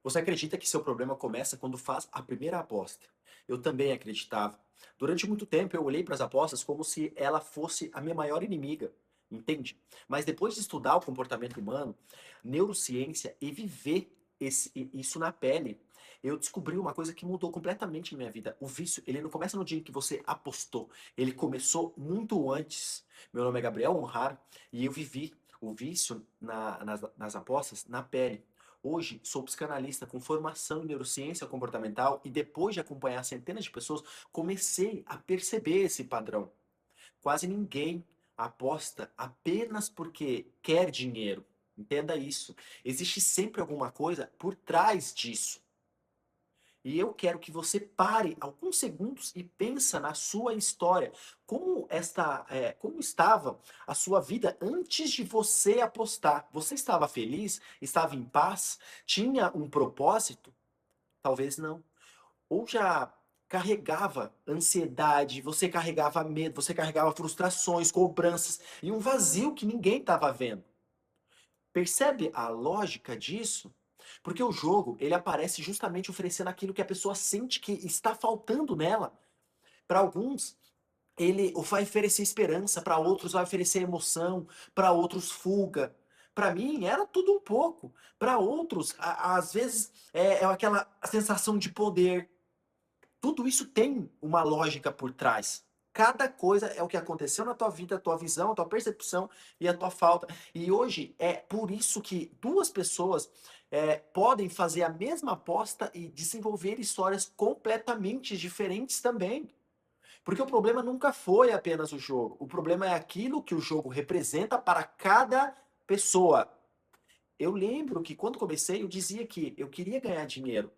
Você acredita que seu problema começa quando faz a primeira aposta? Eu também acreditava. Durante muito tempo eu olhei para as apostas como se ela fosse a minha maior inimiga, entende? Mas depois de estudar o comportamento humano, neurociência e viver isso na pele, eu descobri uma coisa que mudou completamente a minha vida. O vício, ele não começa no dia em que você apostou, ele começou muito antes. Meu nome é Gabriel Honrar e eu vivi o vício nas apostas na pele. Hoje, sou psicanalista com formação em neurociência comportamental e depois de acompanhar centenas de pessoas, comecei a perceber esse padrão. Quase ninguém aposta apenas porque quer dinheiro. Entenda isso. Existe sempre alguma coisa por trás disso. E eu quero que você pare alguns segundos e pensa na sua história. Como estava a sua vida antes de você apostar? Você estava feliz? Estava em paz? Tinha um propósito? Talvez não. Ou já carregava ansiedade, você carregava medo, você carregava frustrações, cobranças e um vazio que ninguém estava vendo. Percebe a lógica disso? Porque o jogo, ele aparece justamente oferecendo aquilo que a pessoa sente que está faltando nela. Para alguns, ele vai oferecer esperança, para outros vai oferecer emoção, para outros fuga. Para mim era tudo um pouco. Para outros, às vezes é aquela sensação de poder. Tudo isso tem uma lógica por trás. Cada coisa é o que aconteceu na tua vida, a tua visão, a tua percepção e a tua falta. E hoje é por isso que duas pessoas podem fazer a mesma aposta e desenvolver histórias completamente diferentes também. Porque o problema nunca foi apenas o jogo. O problema é aquilo que o jogo representa para cada pessoa. Eu lembro que quando comecei, eu dizia que eu queria ganhar dinheiro.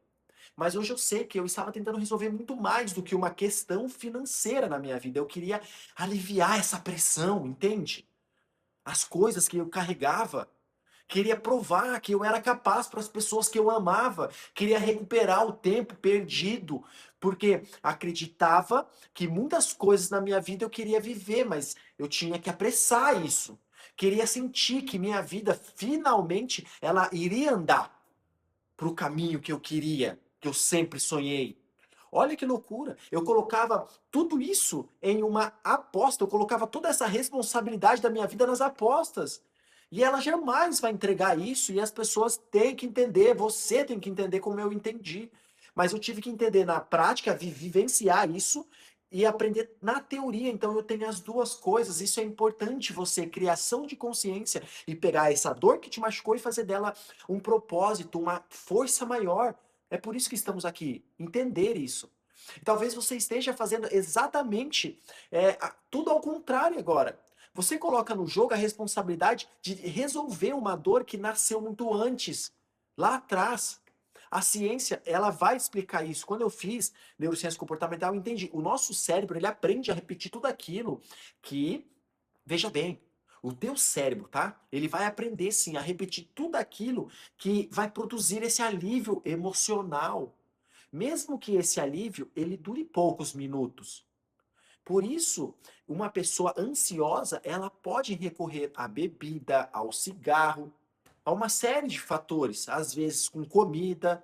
Mas hoje eu sei que eu estava tentando resolver muito mais do que uma questão financeira na minha vida. Eu queria aliviar essa pressão, entende? As coisas que eu carregava. Queria provar que eu era capaz para as pessoas que eu amava. Queria recuperar o tempo perdido. Porque acreditava que muitas coisas na minha vida eu queria viver, mas eu tinha que apressar isso. Queria sentir que minha vida finalmente ela iria andar para o caminho que eu queria, que eu sempre sonhei. Olha que loucura! Eu colocava tudo isso em uma aposta, eu colocava toda essa responsabilidade da minha vida nas apostas. E ela jamais vai entregar isso, e as pessoas têm que entender, você tem que entender como eu entendi. Mas eu tive que entender na prática, vivenciar isso e aprender na teoria. Então eu tenho as duas coisas. Isso é importante você, criação de consciência e pegar essa dor que te machucou e fazer dela um propósito, uma força maior. É por isso que estamos aqui, entender isso. Talvez você esteja fazendo exatamente tudo ao contrário agora. Você coloca no jogo a responsabilidade de resolver uma dor que nasceu muito antes, lá atrás. A ciência, ela vai explicar isso. Quando eu fiz neurociência comportamental, eu entendi. O nosso cérebro, ele aprende a repetir tudo aquilo que, veja bem, o teu cérebro, tá? Ele vai aprender sim a repetir tudo aquilo que vai produzir esse alívio emocional. Mesmo que esse alívio ele dure poucos minutos. Por isso, uma pessoa ansiosa, ela pode recorrer à bebida, ao cigarro, a uma série de fatores, às vezes com comida,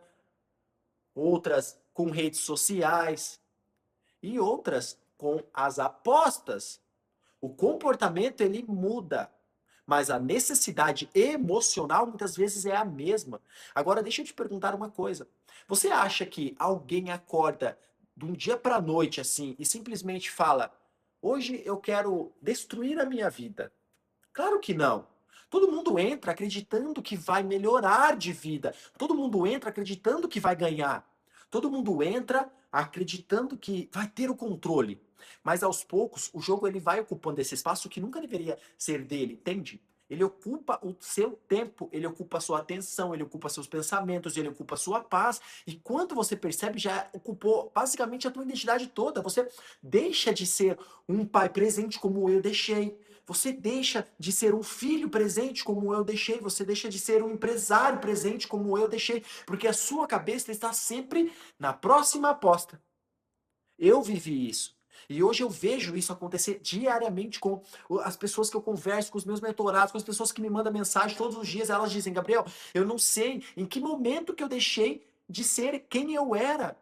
outras com redes sociais e outras com as apostas. O comportamento ele muda, mas a necessidade emocional muitas vezes é a mesma. Agora deixa eu te perguntar uma coisa. Você acha que alguém acorda de um dia para a noite assim e simplesmente fala: "Hoje eu quero destruir a minha vida"? Claro que não. Todo mundo entra acreditando que vai melhorar de vida. Todo mundo entra acreditando que vai ganhar. Todo mundo entra acreditando que vai ter o controle. Mas aos poucos, o jogo ele vai ocupando esse espaço que nunca deveria ser dele, entende? Ele ocupa o seu tempo, ele ocupa a sua atenção, ele ocupa seus pensamentos, ele ocupa a sua paz. E quando você percebe, já ocupou basicamente a tua identidade toda. Você deixa de ser um pai presente como eu deixei. Você deixa de ser um filho presente como eu deixei, você deixa de ser um empresário presente como eu deixei, porque a sua cabeça está sempre na próxima aposta. Eu vivi isso. E hoje eu vejo isso acontecer diariamente com as pessoas que eu converso, com os meus mentorados, com as pessoas que me mandam mensagem todos os dias, elas dizem: Gabriel, eu não sei em que momento que eu deixei de ser quem eu era.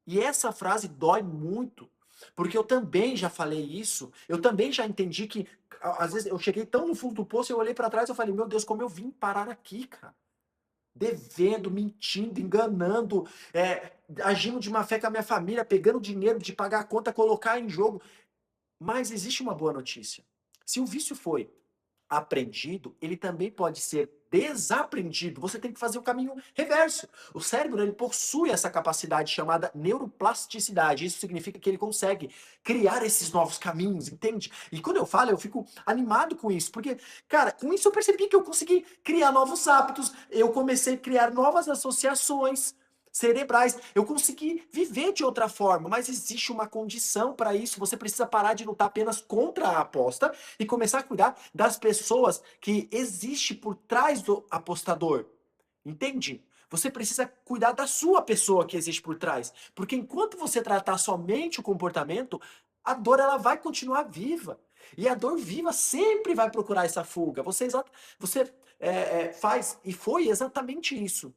E essa frase dói muito, porque eu também já falei isso, eu também já entendi que às vezes eu cheguei tão no fundo do poço, eu olhei para trás e eu falei: meu Deus, como eu vim parar aqui, cara? Devendo, mentindo, enganando, agindo de má fé com a minha família, pegando dinheiro de pagar a conta, colocar em jogo. Mas existe uma boa notícia. Se o vício foi aprendido, ele também pode ser desaprendido. Você tem que fazer o caminho reverso. O cérebro, ele possui essa capacidade chamada neuroplasticidade. Isso significa que ele consegue criar esses novos caminhos, entende? E quando eu falo, eu fico animado com isso, porque, cara, com isso eu percebi que eu consegui criar novos hábitos, eu comecei a criar novas associações cerebrais. Eu consegui viver de outra forma, mas existe uma condição para isso. Você precisa parar de lutar apenas contra a aposta e começar a cuidar das pessoas que existe por trás do apostador. Entende? Você precisa cuidar da sua pessoa que existe por trás, porque enquanto você tratar somente o comportamento, a dor ela vai continuar viva. E a dor viva sempre vai procurar essa fuga. Você faz e foi exatamente isso.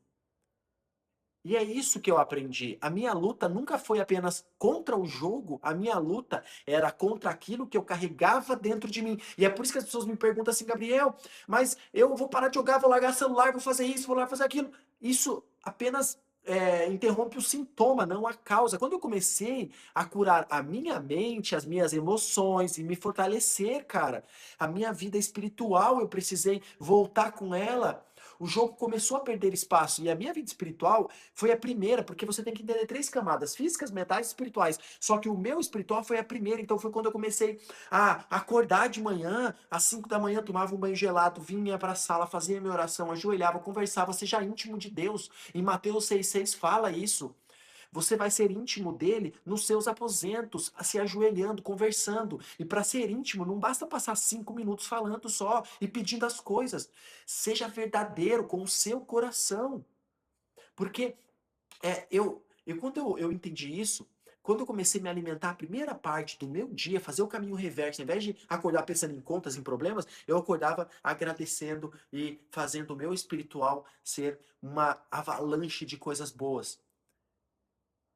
E é isso que eu aprendi. A minha luta nunca foi apenas contra o jogo, a minha luta era contra aquilo que eu carregava dentro de mim. E é por isso que as pessoas me perguntam assim, Gabriel, mas eu vou parar de jogar, vou largar celular, vou fazer isso, vou lá fazer aquilo. Isso apenas interrompe o sintoma, não a causa. Quando eu comecei a curar a minha mente, as minhas emoções e me fortalecer, cara, a minha vida espiritual, eu precisei voltar com ela. O jogo começou a perder espaço e a minha vida espiritual foi a primeira, porque você tem que entender três camadas: físicas, mentais e espirituais. Só que o meu espiritual foi a primeira, então foi quando eu comecei a acordar de manhã, às 5 da manhã, tomava um banho gelado, vinha para a sala, fazia minha oração, ajoelhava, conversava, seja íntimo de Deus. Em Mateus 6,6 fala isso. Você vai ser íntimo dele nos seus aposentos, se ajoelhando, conversando. E para ser íntimo, não basta passar 5 minutos falando só e pedindo as coisas. Seja verdadeiro com o seu coração. Porque quando eu entendi isso, quando eu comecei a me alimentar a primeira parte do meu dia, fazer o caminho reverso, ao invés de acordar pensando em contas, em problemas, eu acordava agradecendo e fazendo o meu espiritual ser uma avalanche de coisas boas.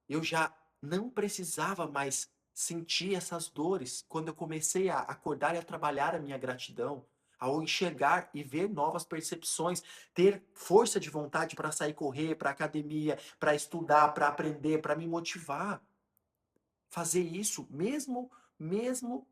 Eu já não precisava mais sentir essas dores quando eu comecei a acordar e a trabalhar a minha gratidão, ao enxergar e ver novas percepções, ter força de vontade para sair correr, para academia, para estudar, para aprender, para me motivar. Fazer isso mesmo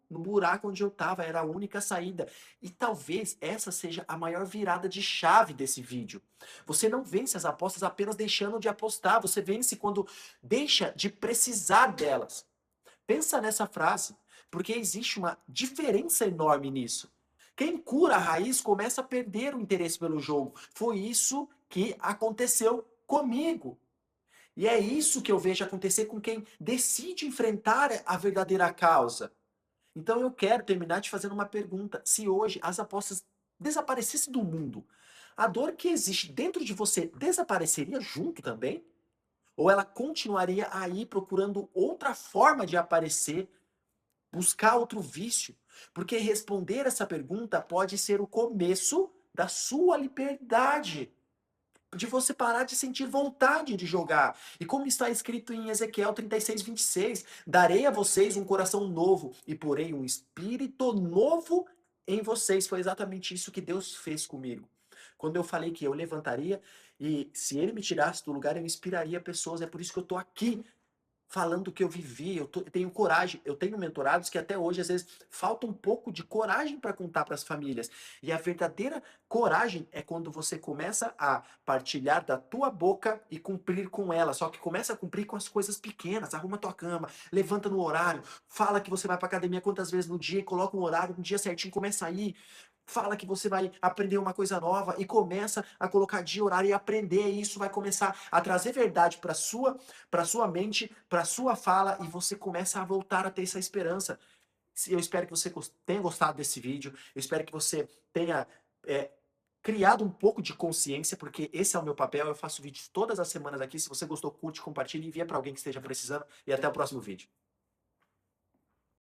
no buraco onde eu estava, era a única saída. E talvez essa seja a maior virada de chave desse vídeo. Você não vence as apostas apenas deixando de apostar, você vence quando deixa de precisar delas. Pensa nessa frase, porque existe uma diferença enorme nisso. Quem cura a raiz começa a perder o interesse pelo jogo. Foi isso que aconteceu comigo. E é isso que eu vejo acontecer com quem decide enfrentar a verdadeira causa. Então eu quero terminar te fazendo uma pergunta. Se hoje as apostas desaparecessem do mundo, a dor que existe dentro de você desapareceria junto também? Ou ela continuaria aí procurando outra forma de aparecer, buscar outro vício? Porque responder essa pergunta pode ser o começo da sua liberdade, de você parar de sentir vontade de jogar. E como está escrito em Ezequiel 36:26, darei a vocês um coração novo e porei um espírito novo em vocês. Foi exatamente isso que Deus fez comigo. Quando eu falei que eu levantaria e se ele me tirasse do lugar, eu inspiraria pessoas. É por isso que eu estou aqui falando o que eu vivi, eu tenho coragem, eu tenho mentorados que até hoje às vezes falta um pouco de coragem para contar para as famílias. E a verdadeira coragem é quando você começa a partilhar da tua boca e cumprir com ela. Só que começa a cumprir com as coisas pequenas, arruma tua cama, levanta no horário, fala que você vai para academia quantas vezes no dia, e coloca um horário, um dia certinho, começa a ir. Fala que você vai aprender uma coisa nova e começa a colocar dia, horário e aprender. E isso vai começar a trazer verdade para sua mente, para sua fala e você começa a voltar a ter essa esperança. Eu espero que você tenha gostado desse vídeo. Eu espero que você tenha criado um pouco de consciência, porque esse é o meu papel. Eu faço vídeos todas as semanas aqui. Se você gostou, curte, compartilhe e envia para alguém que esteja precisando. E até o próximo vídeo.